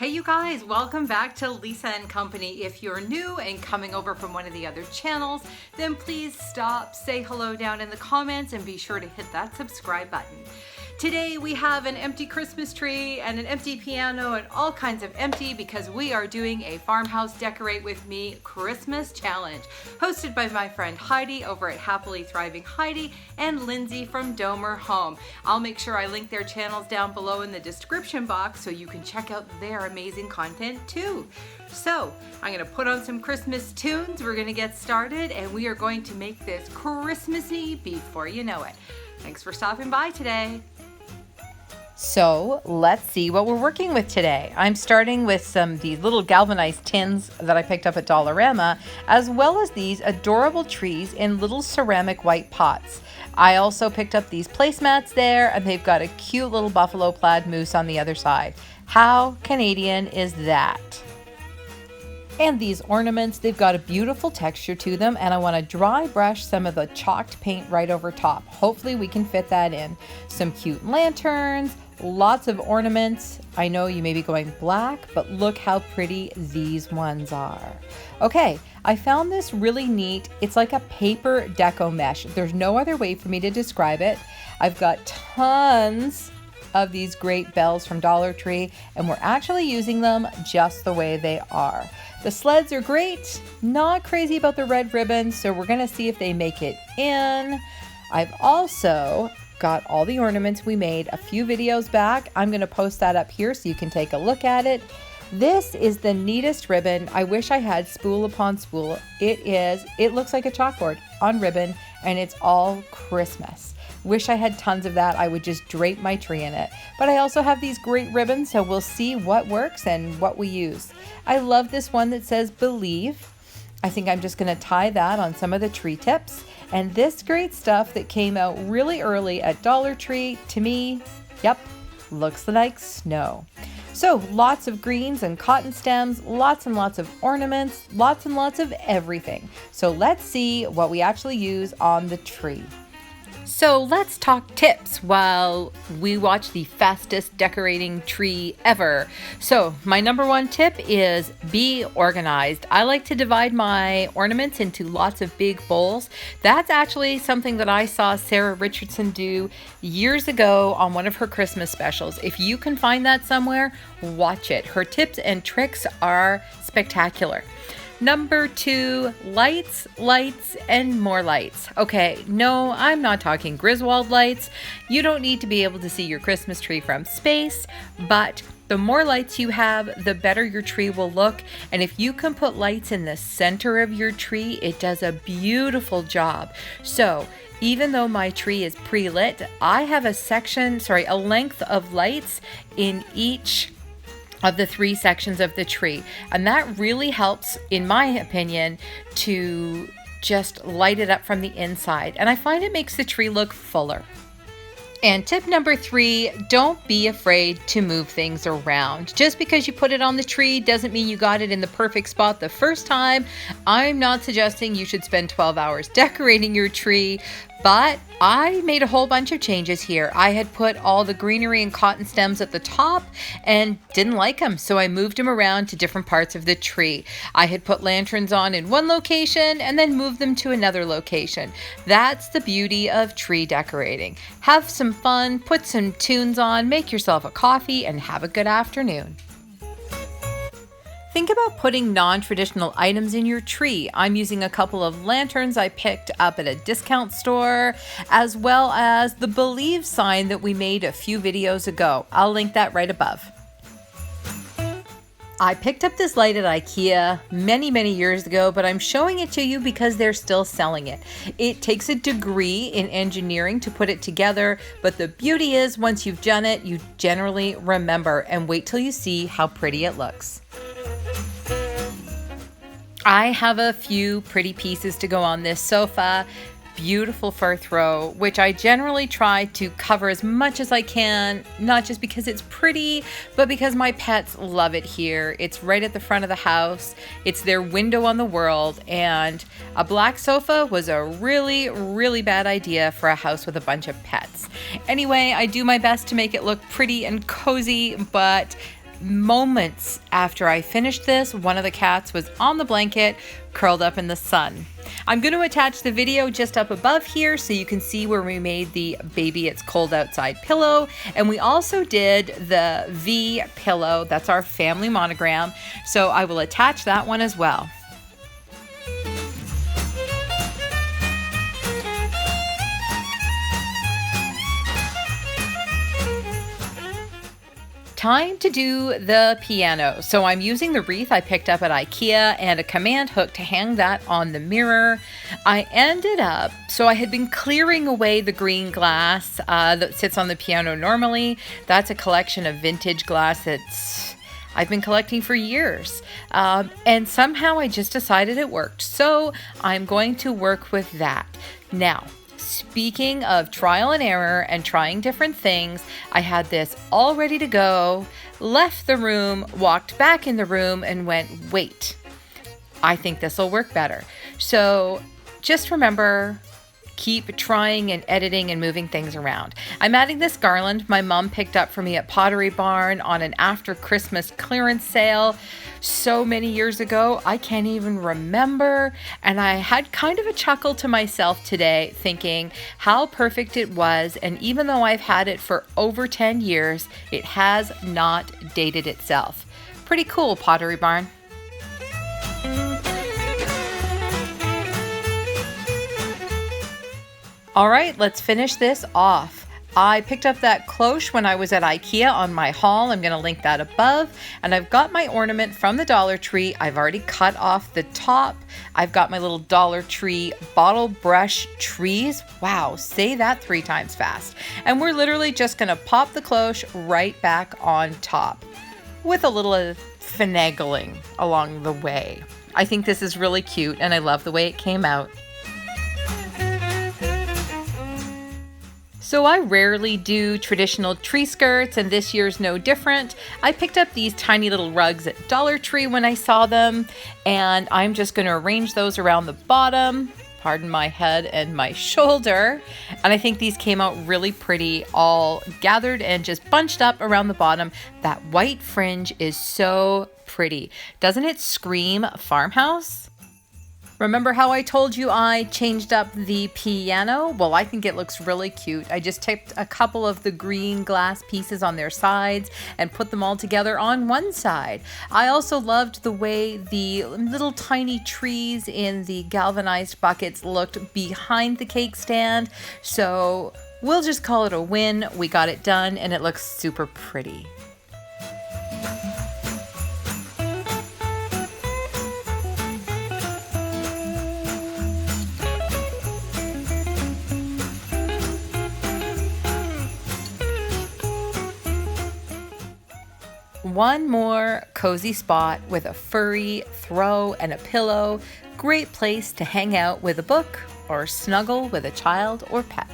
Hey you guys, welcome back to Lisa and Company. If you're new and coming over from one of the other channels, then please stop, say hello down in the comments, and be sure to hit that subscribe button. Today we have an empty Christmas tree and an empty piano and all kinds of empty because we are doing a Farmhouse Decorate with Me Christmas Challenge hosted by my friend Heidi over at Happily Thriving Heidi and Lindsay from Domer Home. I'll make sure I link their channels down below in the description box so you can check out their amazing content too. So I'm going to put on some Christmas tunes, we're going to get started, and we are going to make this Christmassy before you know it. Thanks for stopping by today. So let's see what we're working with today. I'm starting with these little galvanized tins that I picked up at Dollarama, as well as these adorable trees in little ceramic white pots. I also picked up these placemats there, and they've got a cute little buffalo plaid moose on the other side. How Canadian is that? And these ornaments, they've got a beautiful texture to them, and I want to dry brush some of the chalked paint right over top. Hopefully we can fit that in. Some cute lanterns, lots of ornaments. I know you may be going black, but look how pretty these ones are. Okay, I found this really neat. It's like a paper deco mesh. There's no other way for me to describe it. I've got tons of these great bells from Dollar Tree, and we're actually using them just the way they are. The sleds are great, not crazy about the red ribbon, so we're gonna see if they make it in. I've also got all the ornaments we made a few videos back. I'm gonna post that up here so you can take a look at it. This is the neatest ribbon. I wish I had spool upon spool. It looks like a chalkboard on ribbon, and it's all Christmas. Wish I had tons of that. I would just drape my tree in it. But I also have these great ribbons, so we'll see what works and what we use. I love this one that says believe. I think I'm just gonna tie that on some of the tree tips. And this great stuff that came out really early at Dollar Tree, to me, yep, looks like snow. So lots of greens and cotton stems, lots and lots of ornaments, lots and lots of everything. So let's see what we actually use on the tree. So let's talk tips while we watch the fastest decorating tree ever. So my number one tip is be organized. I like to divide my ornaments into lots of big bowls. That's actually something that I saw Sarah Richardson do years ago on one of her Christmas specials. If you can find that somewhere, watch it. Her tips and tricks are spectacular. Number two, lights, and more lights. Okay, no, I'm not talking Griswold lights. You don't need to be able to see your Christmas tree from space, but the more lights you have, the better your tree will look. And if you can put lights in the center of your tree, it does a beautiful job. So even though my tree is pre-lit, I have a length of lights in each of the three sections of the tree. And that really helps, in my opinion, to just light it up from the inside. And I find it makes the tree look fuller. And tip number three, don't be afraid to move things around. Just because you put it on the tree doesn't mean you got it in the perfect spot the first time. I'm not suggesting you should spend 12 hours decorating your tree, but I made a whole bunch of changes here. I had put all the greenery and cotton stems at the top and didn't like them, so I moved them around to different parts of the tree. I had put lanterns on in one location and then moved them to another location. That's the beauty of tree decorating. Have some fun, put some tunes on, make yourself a coffee, and have a good afternoon. Think about putting non-traditional items in your tree. I'm using a couple of lanterns I picked up at a discount store, as well as the Believe sign that we made a few videos ago. I'll link that right above. I picked up this light at IKEA many years ago, but I'm showing it to you because they're still selling it. It takes a degree in engineering to put it together, but the beauty is once you've done it, you generally remember, and wait till you see how pretty it looks. I have a few pretty pieces to go on this sofa. Beautiful fur throw, which I generally try to cover as much as I can, not just because it's pretty, but because my pets love it here. It's right at the front of the house. It's their window on the world, and a black sofa was a really bad idea for a house with a bunch of pets. Anyway, I do my best to make it look pretty and cozy, but moments after I finished this, one of the cats was on the blanket, curled up in the sun. I'm going to attach the video just up above here so you can see where we made the baby it's cold outside pillow. And we also did the V pillow. That's our family monogram. So I will attach that one as well. Time to do the piano. So I'm using the wreath I picked up at IKEA and a command hook to hang that on the mirror. I ended up, so I had been clearing away the green glass that sits on the piano normally. That's a collection of vintage glass that's I've been collecting for years. And somehow I just decided it worked. So I'm going to work with that. Now, speaking of trial and error and trying different things, I had this all ready to go, left the room, walked back in the room and went, wait, I think this will work better. So just remember, keep trying and editing and moving things around. I'm adding this garland my mom picked up for me at Pottery Barn on an after Christmas clearance sale so many years ago, I can't even remember. And I had kind of a chuckle to myself today thinking how perfect it was. And even though I've had it for over 10 years, it has not dated itself. Pretty cool, Pottery Barn. All right, let's finish this off. I picked up that cloche when I was at IKEA on my haul. I'm going to link that above. And I've got my ornament from the Dollar Tree. I've already cut off the top. I've got my little Dollar Tree bottle brush trees. Wow, say that 3 times fast. And we're literally just going to pop the cloche right back on top with a little finagling along the way. I think this is really cute and I love the way it came out. So I rarely do traditional tree skirts, and this year's no different. I picked up these tiny little rugs at Dollar Tree when I saw them, and I'm just going to arrange those around the bottom. Pardon my head and my shoulder. And I think these came out really pretty, all gathered and just bunched up around the bottom. That white fringe is so pretty. Doesn't it scream farmhouse? Remember how I told you I changed up the piano? Well, I think it looks really cute. I just taped a couple of the green glass pieces on their sides and put them all together on one side. I also loved the way the little tiny trees in the galvanized buckets looked behind the cake stand. So we'll just call it a win. We got it done and it looks super pretty. One more cozy spot with a furry throw and a pillow. Great place to hang out with a book or snuggle with a child or pet.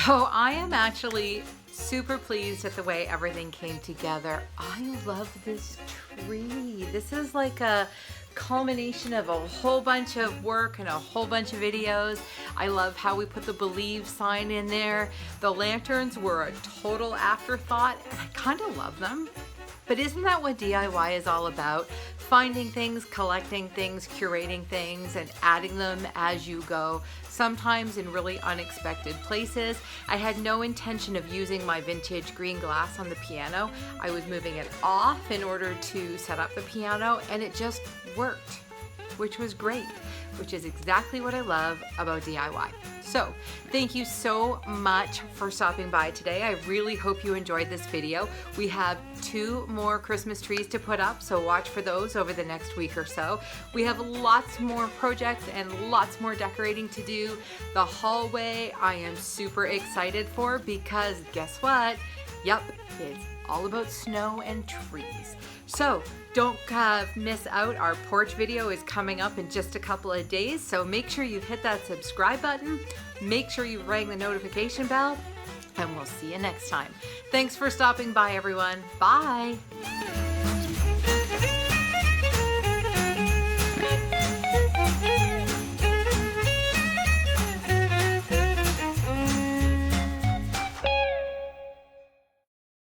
So I am actually super pleased at the way everything came together. I love this tree. This is like a culmination of a whole bunch of work and a whole bunch of videos. I love how we put the believe sign in there. The lanterns were a total afterthought and I kind of love them. But isn't that what DIY is all about? Finding things, collecting things, curating things, and adding them as you go, sometimes in really unexpected places. I had no intention of using my vintage green glass on the piano. I was moving it off in order to set up the piano, and it just worked. which was great, which is exactly what I love about DIY. So thank you so much for stopping by today. I really hope you enjoyed this video. We have 2 more Christmas trees to put up, so watch for those over the next week or so. We have lots more projects and lots more decorating to do. The hallway I am super excited for because guess what? Yep, it's all about snow and trees. So don't miss out. Our porch video is coming up in just a couple of days, so make sure you hit that subscribe button. Make sure you ring the notification bell, and we'll see you next time. Thanks for stopping by, everyone. Bye.